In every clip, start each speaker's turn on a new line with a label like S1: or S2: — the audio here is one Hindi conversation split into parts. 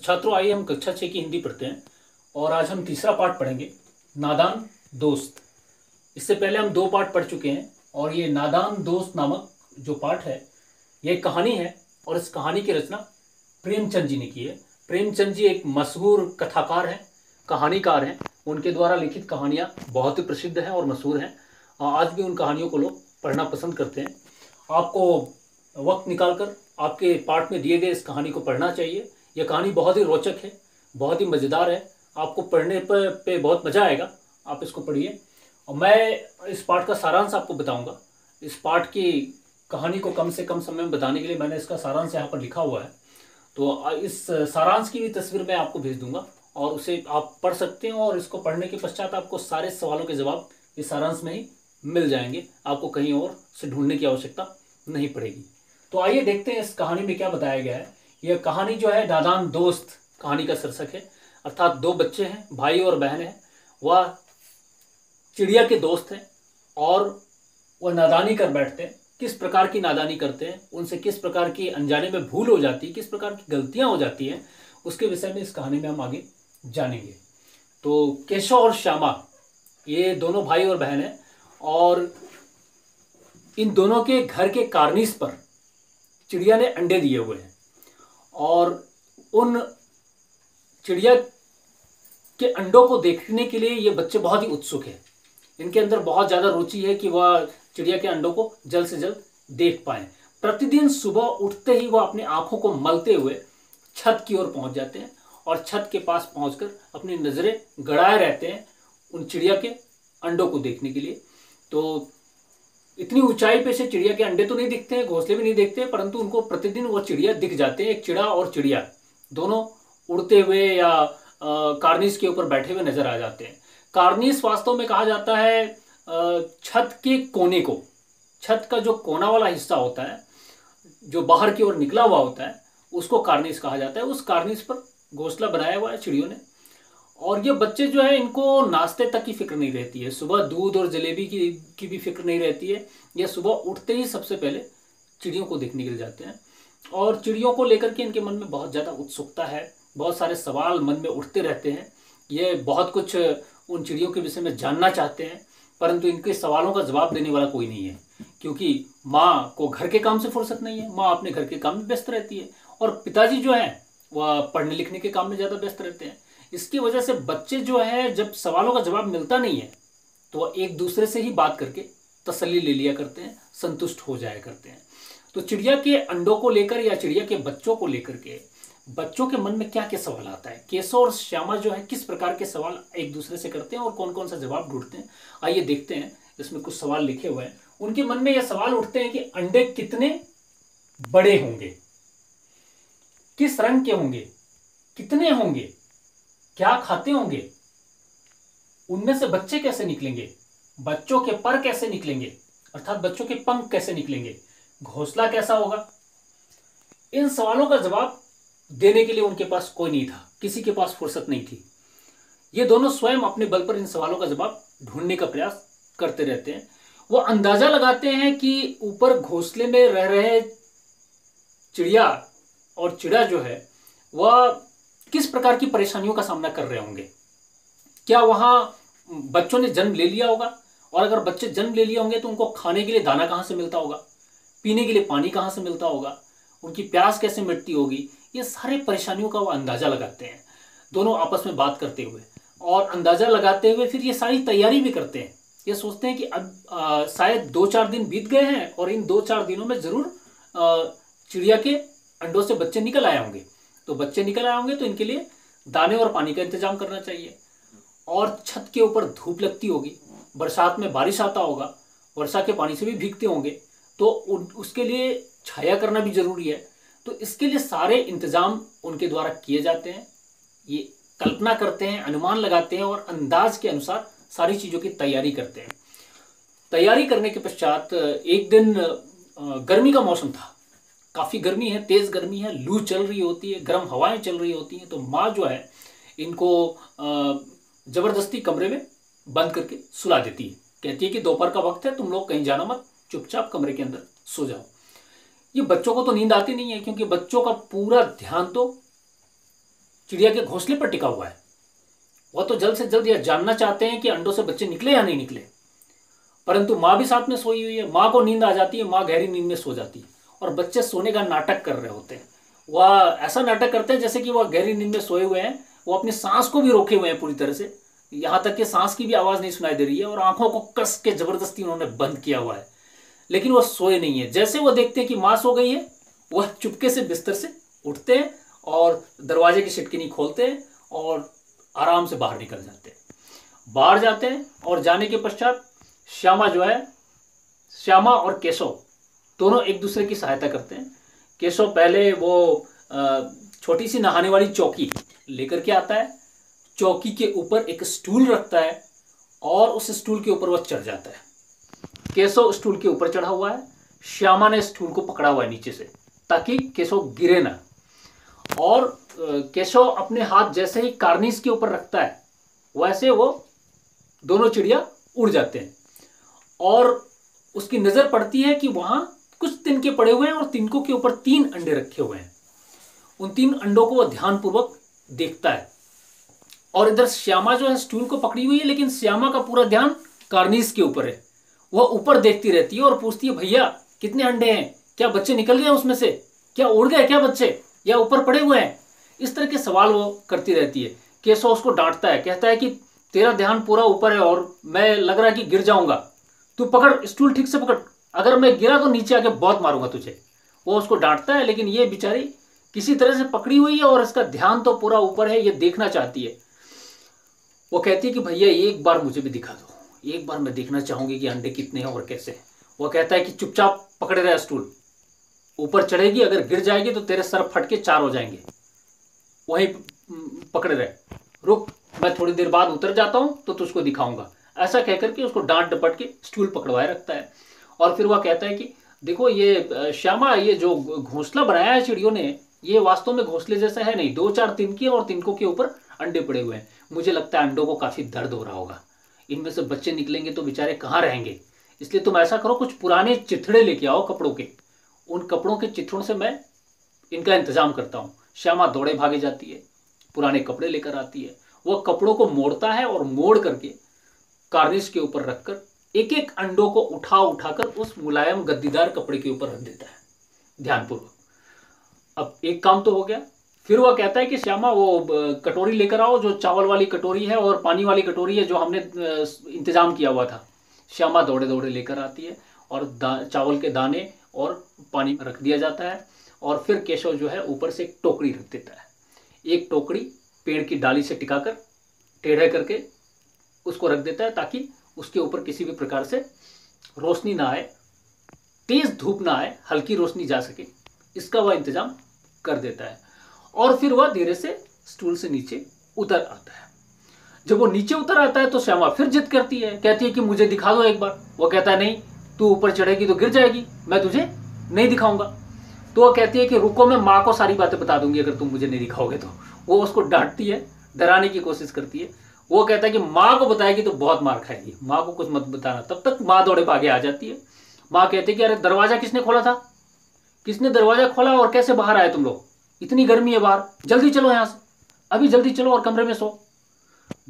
S1: छात्रों, आइए हम कक्षा 6 की हिंदी पढ़ते हैं और आज हम तीसरा पाठ पढ़ेंगे, नादान दोस्त। इससे पहले हम दो पाठ पढ़ चुके हैं और ये नादान दोस्त नामक जो पाठ है ये एक कहानी है और इस कहानी की रचना प्रेमचंद जी ने की है। प्रेमचंद जी एक मशहूर कथाकार हैं, कहानीकार हैं। उनके द्वारा लिखित कहानियाँ बहुत ही प्रसिद्ध हैं और मशहूर हैं। आज भी उन कहानियों को लोग पढ़ना पसंद करते हैं। आपको वक्त निकालकर आपके पाठ में दिए गए इस कहानी को पढ़ना चाहिए। यह कहानी बहुत ही रोचक है, बहुत ही मज़ेदार है। आपको पढ़ने पे बहुत मज़ा आएगा। आप इसको पढ़िए और मैं इस पाठ का सारांश आपको बताऊंगा। इस पाठ की कहानी को कम से कम समय में बताने के लिए मैंने इसका सारांश यहाँ पर लिखा हुआ है। तो इस सारांश की भी तस्वीर मैं आपको भेज दूंगा और उसे आप पढ़ सकते हैं और इसको पढ़ने के पश्चात आपको सारे सवालों के जवाब इस सारांश में ही मिल जाएंगे। आपको कहीं और से ढूंढने की आवश्यकता नहीं पड़ेगी। तो आइए देखते हैं इस कहानी में क्या बताया गया है। यह कहानी जो है नादान दोस्त कहानी का शीर्षक है। अर्थात दो बच्चे हैं, भाई और बहन है। वह चिड़िया के दोस्त हैं और वह नादानी कर बैठते हैं। किस प्रकार की नादानी करते हैं, उनसे किस प्रकार की अनजाने में भूल हो जाती है, किस प्रकार की गलतियां हो जाती हैं, उसके विषय में इस कहानी में हम आगे जानेंगे। तो केशव और श्यामा ये दोनों भाई और बहन हैं और इन दोनों के घर के कार्निस पर चिड़िया ने अंडे दिए हुए हैं और उन चिड़िया के अंडों को देखने के लिए ये बच्चे बहुत ही उत्सुक हैं। इनके अंदर बहुत ज़्यादा रुचि है कि वह चिड़िया के अंडों को जल्द से जल्द देख पाएं। प्रतिदिन सुबह उठते ही वह अपनी आंखों को मलते हुए छत की ओर पहुंच जाते हैं और छत के पास पहुंचकर अपनी नज़रें गड़ाए रहते हैं उन चिड़िया के अंडों को देखने के लिए। तो इतनी ऊंचाई पे से चिड़िया के अंडे तो नहीं दिखते हैं, घोंसले भी नहीं दिखते हैं, परंतु उनको प्रतिदिन वो चिड़िया दिख जाते हैं। एक चिड़ा और चिड़िया दोनों उड़ते हुए या कार्निस के ऊपर बैठे हुए नजर आ जाते हैं। कार्निस वास्तव में कहा जाता है छत के कोने को। छत का जो कोना वाला हिस्सा होता है, जो बाहर की ओर निकला हुआ होता है, उसको कार्निस कहा जाता है। उस कार्निस पर घोंसला बनाया हुआ है चिड़ियों ने। और ये बच्चे जो है, इनको नाश्ते तक की फिक्र नहीं रहती है। सुबह दूध और जलेबी की भी फिक्र नहीं रहती है। ये सुबह उठते ही सबसे पहले चिड़ियों को देखने के लिए जाते हैं और चिड़ियों को लेकर के इनके मन में बहुत ज़्यादा उत्सुकता है। बहुत सारे सवाल मन में उठते रहते हैं। ये बहुत कुछ उन चिड़ियों के विषय में जानना चाहते हैं, परंतु इनके सवालों का जवाब देने वाला कोई नहीं है, क्योंकि माँ को घर के काम से फुर्सत नहीं है। माँ अपने घर के काम में व्यस्त रहती है और पिताजी जो है वह पढ़ने लिखने के काम में ज़्यादा व्यस्त रहते हैं। इसकी वजह से बच्चे जो है, जब सवालों का जवाब मिलता नहीं है तो वह एक दूसरे से ही बात करके तसल्ली ले लिया करते हैं, संतुष्ट हो जाया करते हैं। तो चिड़िया के अंडों को लेकर या चिड़िया के बच्चों को लेकर के बच्चों के मन में क्या क्या सवाल आता है, केशव और श्यामा जो है किस प्रकार के सवाल एक दूसरे से करते हैं और कौन कौन सा जवाब ढूंढते हैं, आइए देखते हैं। इसमें कुछ सवाल लिखे हुए हैं। उनके मन में यह सवाल उठते हैं कि अंडे कितने बड़े होंगे, किस रंग के होंगे, कितने होंगे, क्या खाते होंगे, उनमें से बच्चे कैसे निकलेंगे, बच्चों के पर कैसे निकलेंगे, अर्थात बच्चों के पंख कैसे निकलेंगे, घोंसला कैसा होगा। इन सवालों का जवाब देने के लिए उनके पास कोई नहीं था, किसी के पास फुर्सत नहीं थी। ये दोनों स्वयं अपने बल पर इन सवालों का जवाब ढूंढने का प्रयास करते रहते हैं। वो अंदाजा लगाते हैं कि ऊपर घोंसले में रह रहे चिड़िया और चिड़ा जो है वह किस प्रकार की परेशानियों का सामना कर रहे होंगे। क्या वहां बच्चों ने जन्म ले लिया होगा, और अगर बच्चे जन्म ले लिए होंगे तो उनको खाने के लिए दाना कहां से मिलता होगा, पीने के लिए पानी कहां से मिलता होगा, उनकी प्यास कैसे मिटती होगी। ये सारे परेशानियों का वो अंदाजा लगाते हैं दोनों आपस में बात करते हुए, और अंदाजा लगाते हुए फिर ये सारी तैयारी भी करते हैं। ये सोचते हैं कि अब शायद 2-4 दिन बीत गए हैं और इन 2-4 दिनों में जरूर चिड़िया के अंडों से बच्चे निकल आए होंगे। तो बच्चे निकल आए होंगे तो इनके लिए दाने और पानी का इंतजाम करना चाहिए। और छत के ऊपर धूप लगती होगी, बरसात में बारिश आता होगा, वर्षा के पानी से भी भीगते होंगे, तो उसके लिए छाया करना भी जरूरी है। तो इसके लिए सारे इंतजाम उनके द्वारा किए जाते हैं। ये कल्पना करते हैं, अनुमान लगाते हैं और अंदाज के अनुसार सारी चीज़ों की तैयारी करते हैं। तैयारी करने के पश्चात एक दिन गर्मी का मौसम था, काफ़ी गर्मी है, तेज़ गर्मी है, लू चल रही होती है, गर्म हवाएं चल रही होती हैं। तो माँ जो है इनको ज़बरदस्ती कमरे में बंद करके सुला देती है। कहती है कि दोपहर का वक्त है, तुम लोग कहीं जाना मत, चुपचाप कमरे के अंदर सो जाओ। ये बच्चों को तो नींद आती नहीं है, क्योंकि बच्चों का पूरा ध्यान तो चिड़िया के घोंसले पर टिका हुआ है। वह तो जल्द से जल्द यह जानना चाहते हैं कि अंडों से बच्चे निकले या नहीं निकले। परंतु माँ भी साथ में सोई हुई है, माँ को नींद आ जाती है, माँ गहरी नींद में सो जाती है और बच्चे सोने का नाटक कर रहे होते हैं। वह ऐसा नाटक करते हैं जैसे कि वह गहरी नींद में सोए हुए हैं। वो अपनी सांस को भी रोके हुए हैं पूरी तरह से, यहाँ तक कि सांस की भी आवाज़ नहीं सुनाई दे रही है और आंखों को कस के जबरदस्ती उन्होंने बंद किया हुआ है, लेकिन वह सोए नहीं है। जैसे वो देखते हैं कि माँ सो गई है, वह चुपके से बिस्तर से उठते हैं और दरवाजे की खिड़की खोलते हैं और आराम से बाहर निकल जाते हैं। बाहर जाते हैं और जाने के पश्चात श्यामा और केशव दोनों एक दूसरे की सहायता करते हैं। केशव पहले वो छोटी सी नहाने वाली चौकी लेकर के आता है, चौकी के ऊपर एक स्टूल रखता है और उस स्टूल के ऊपर वह चढ़ जाता है। केशव स्टूल के ऊपर चढ़ा हुआ है, श्यामा ने स्टूल को पकड़ा हुआ है नीचे से ताकि केशव गिरे ना। और केशव अपने हाथ जैसे ही कार्निस के ऊपर रखता है वैसे वो दोनों चिड़िया उड़ जाते हैं और उसकी नजर पड़ती है कि वहां कुछ तिनके पड़े हुए हैं और तिनकों के ऊपर 3 अंडे रखे हुए हैं। उन 3 अंडों को वह ध्यानपूर्वक देखता है और इधर श्यामा जो है स्टूल को पकड़ी हुई है, लेकिन श्यामा का पूरा ध्यान कार्निस के ऊपर है। वह ऊपर देखती रहती है और पूछती है, भैया कितने अंडे हैं, क्या बच्चे निकल गए उसमें से, क्या उड़ गए क्या बच्चे, या ऊपर पड़े हुए हैं। इस तरह के सवाल वो करती रहती है। केशव उसको डांटता है, कहता है कि तेरा ध्यान पूरा ऊपर है और मैं लग रहा है कि गिर जाऊंगा, तू पकड़ स्टूल ठीक से पकड़, अगर मैं गिरा तो नीचे आके बहुत मारूंगा तुझे। वो उसको डांटता है, लेकिन ये बेचारी किसी तरह से पकड़ी हुई है और इसका ध्यान तो पूरा ऊपर है, ये देखना चाहती है। वो कहती है कि भैया एक बार मुझे भी दिखा दो, एक बार मैं देखना चाहूंगी कि अंडे कितने हैं और कैसे। वो कहता है कि चुपचाप पकड़े रहे स्टूल, ऊपर चढ़ेगी, अगर गिर जाएगी तो तेरे सर फट के 4 हो जाएंगे, वहीं पकड़े रहे, रुक मैं थोड़ी देर बाद उतर जाता हूं तो तुझको दिखाऊंगा। ऐसा कहकर के उसको डांट डपट के स्टूल पकड़वाए रखता है। और फिर वह कहता है कि देखो ये श्यामा, ये जो घोंसला बनाया है चिड़ियों ने, ये वास्तव में घोंसले जैसा है नहीं, 2-4 तिनके और तिनकों के ऊपर अंडे पड़े हुए हैं। मुझे लगता है अंडों को काफी दर्द हो रहा होगा, इनमें से बच्चे निकलेंगे तो बेचारे कहाँ रहेंगे, इसलिए तुम ऐसा करो कुछ पुराने चिथड़े लेके आओ कपड़ों के, उन कपड़ों के चिथड़ों से मैं इनका इंतजाम करता हूँ। श्यामा दौड़े भागे जाती है, पुराने कपड़े लेकर आती है, वह कपड़ों को मोड़ता है और मोड़ करके कार्निश के ऊपर रखकर एक एक अंडों को उठा उठाकर उस मुलायम गद्दीदार कपड़े के ऊपर रख देता है ध्यानपूर्वक। अब एक काम तो हो गया। फिर वह कहता है कि श्यामा वो कटोरी लेकर आओ, जो चावल वाली कटोरी है और पानी वाली कटोरी है जो हमने इंतजाम किया हुआ था। श्यामा दौड़े दौड़े लेकर आती है और चावल के दाने और पानी रख दिया जाता है। और फिर केशव जो है ऊपर से एक टोकरी रख देता है, एक टोकरी पेड़ की डाली से टिकाकर टेढ़े करके उसको रख देता है ताकि उसके ऊपर किसी भी प्रकार से रोशनी ना आए, तेज धूप ना आए, हल्की रोशनी जा सके, इसका वह इंतजाम कर देता है। और फिर वह धीरे से स्टूल से नीचे उतर आता है। जब वो नीचे उतर आता है तो श्यामा फिर जिद करती है, कहती है कि मुझे दिखा दो एक बार। वो कहता है नहीं, तू ऊपर चढ़ेगी तो गिर जाएगी, मैं तुझे नहीं दिखाऊंगा। तो वह कहती है कि रुको, मैं माँ को सारी बातें बता दूंगी अगर तुम मुझे नहीं दिखाओगे तो। वो उसको डांटती है, डराने की कोशिश करती है। वो कहता है कि माँ को बताएगी तो बहुत मार खाएगी, माँ को कुछ मत बताना। तब तक माँ दौड़े भागे आ जाती है। माँ कहती है कि अरे दरवाजा किसने खोला था, किसने दरवाजा खोला और कैसे बाहर आए तुम लोग, इतनी गर्मी है बाहर, जल्दी चलो यहाँ से, अभी जल्दी चलो और कमरे में सो।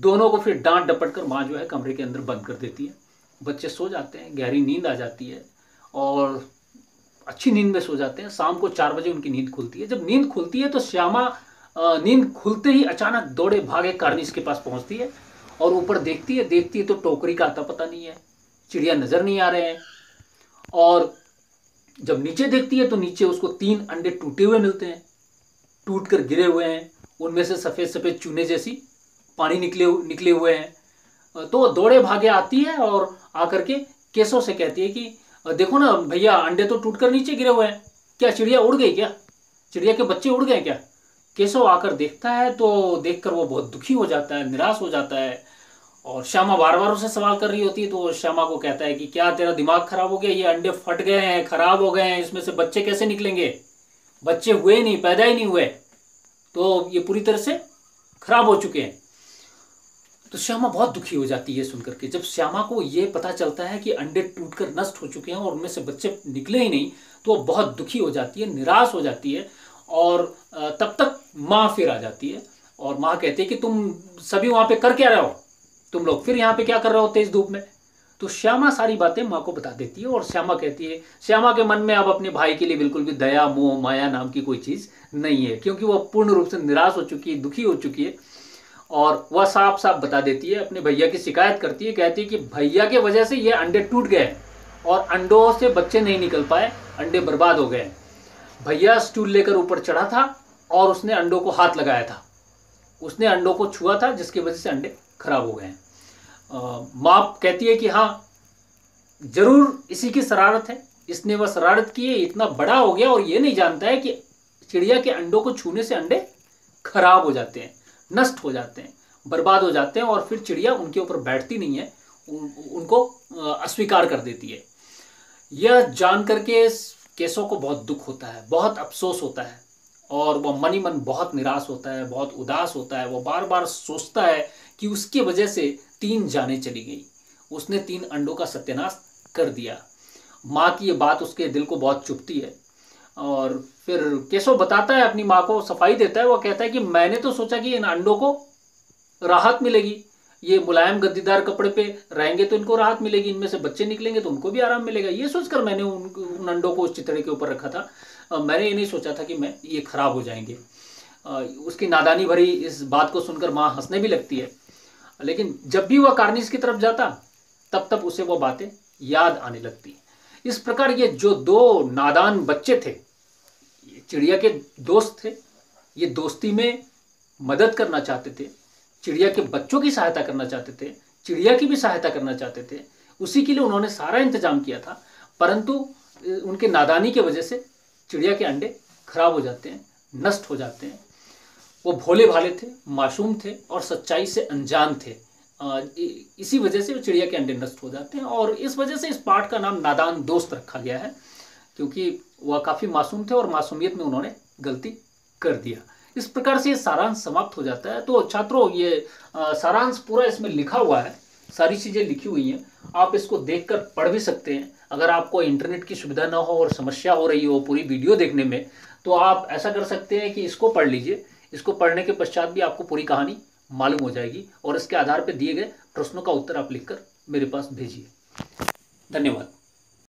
S1: दोनों को फिर डांट डपट कर माँ जो है कमरे के अंदर बंद कर देती है। बच्चे सो जाते हैं, गहरी नींद आ जाती है और अच्छी नींद में सो जाते हैं। शाम को 4 बजे उनकी नींद खुलती है। जब नींद खुलती है तो श्यामा नींद खुलते ही अचानक दौड़े भागे कार्निश के पास पहुंचती है और ऊपर देखती है तो टोकरी का आता पता नहीं है, चिड़िया नजर नहीं आ रहे हैं। और जब नीचे देखती है तो नीचे उसको 3 अंडे टूटे हुए मिलते हैं, टूट कर गिरे हुए हैं, उनमें से सफेद सफेद चूने जैसी पानी निकले हुए हैं। तो दौड़े भागे आती है और आकर के केशव से कहती है कि देखो ना भैया, अंडे तो टूट कर नीचे गिरे हुए हैं, क्या चिड़िया उड़ गई, क्या चिड़िया के बच्चे उड़ गए क्या। केशव आकर देखता है तो देखकर वो बहुत दुखी हो जाता है, निराश हो जाता है। और श्यामा बार बार उसे सवाल कर रही होती है तो श्यामा को कहता है कि क्या तेरा दिमाग खराब हो गया, ये अंडे फट गए हैं, खराब हो गए हैं, इसमें से बच्चे कैसे निकलेंगे, बच्चे हुए नहीं, पैदा ही नहीं हुए, तो ये पूरी तरह से खराब हो चुके हैं। तो श्यामा बहुत दुखी हो जाती है सुनकर के। जब श्यामा को ये पता चलता है कि अंडे टूटकर नष्ट हो चुके हैं और उनमें से बच्चे निकले ही नहीं, तो वो बहुत दुखी हो जाती है, निराश हो जाती है। और तब तक माँ फिर आ जाती है और माँ कहती है कि तुम सभी वहां पे कर क्या रहे हो, तुम लोग फिर यहाँ पे क्या कर रहे हो तेज धूप में। तो श्यामा सारी बातें माँ को बता देती है और श्यामा कहती है, श्यामा के मन में अब अपने भाई के लिए बिल्कुल भी दया मोह माया नाम की कोई चीज नहीं है, क्योंकि वह पूर्ण रूप से निराश हो चुकी है, दुखी हो चुकी है। और वह साफ साफ बता देती है, अपने भैया की शिकायत करती है, कहती है कि भैया के वजह से ये अंडे टूट गए और अंडों से बच्चे नहीं निकल पाए, अंडे बर्बाद हो गए। भैया स्टूल लेकर ऊपर चढ़ा था और उसने अंडों को हाथ लगाया था, उसने अंडों को छुआ था, जिसकी वजह से अंडे खराब हो गए। माँ कहती है कि हाँ जरूर इसी की शरारत है, इसने वह शरारत की है, इतना बड़ा हो गया और ये नहीं जानता है कि चिड़िया के अंडों को छूने से अंडे खराब हो जाते हैं, नष्ट हो जाते हैं, बर्बाद हो जाते हैं और फिर चिड़िया उनके ऊपर बैठती नहीं है, उनको अस्वीकार कर देती है। यह जान करके केशव को बहुत दुख होता है, बहुत अफसोस होता है और वह मन ही मन बहुत निराश होता है, बहुत उदास होता है। वो बार बार सोचता है कि उसकी वजह से 3 जानें चली गई, उसने 3 अंडों का सत्यानाश कर दिया। माँ की ये बात उसके दिल को बहुत चुभती है और फिर केशव बताता है, अपनी माँ को सफाई देता है। वो कहता है कि मैंने तो सोचा कि इन अंडों को राहत मिलेगी, ये मुलायम गद्दीदार कपड़े पे रहेंगे तो इनको राहत मिलेगी, इनमें से बच्चे निकलेंगे तो उनको भी आराम मिलेगा, ये सोचकर मैंने उन अंडों को उस चितड़े के ऊपर रखा था। मैंने ये नहीं सोचा था कि मैं ये खराब हो जाएंगे। उसकी नादानी भरी इस बात को सुनकर माँ हंसने भी लगती है, लेकिन जब भी वह कार्निस की तरफ जाता तब तब उसे वो बातें याद आने लगती। इस प्रकार ये जो 2 नादान बच्चे थे, चिड़िया के दोस्त थे, ये दोस्ती में मदद करना चाहते थे, चिड़िया के बच्चों की सहायता करना चाहते थे, चिड़िया की भी सहायता करना चाहते थे, उसी के लिए उन्होंने सारा इंतजाम किया था। परंतु उनके नादानी की वजह से चिड़िया के अंडे खराब हो जाते हैं, नष्ट हो जाते हैं। वो भोले भाले थे, मासूम थे और सच्चाई से अनजान थे। इसी वजह से चिड़िया के अंडे नष्ट हो जाते हैं और इस वजह से इस पाठ का नाम नादान दोस्त रखा गया है, क्योंकि वह काफ़ी मासूम थे और मासूमियत में उन्होंने गलती कर दिया। इस प्रकार से ये सारांश समाप्त हो जाता है। तो छात्रों, ये सारांश पूरा इसमें लिखा हुआ है, सारी चीज़ें लिखी हुई हैं, आप इसको देखकर पढ़ भी सकते हैं। अगर आपको इंटरनेट की सुविधा ना हो और समस्या हो रही हो पूरी वीडियो देखने में, तो आप ऐसा कर सकते हैं कि इसको पढ़ लीजिए। इसको पढ़ने के पश्चात भी आपको पूरी कहानी मालूम हो जाएगी और इसके आधार पर दिए गए प्रश्नों का उत्तर आप लिखकर मेरे पास भेजिए। धन्यवाद।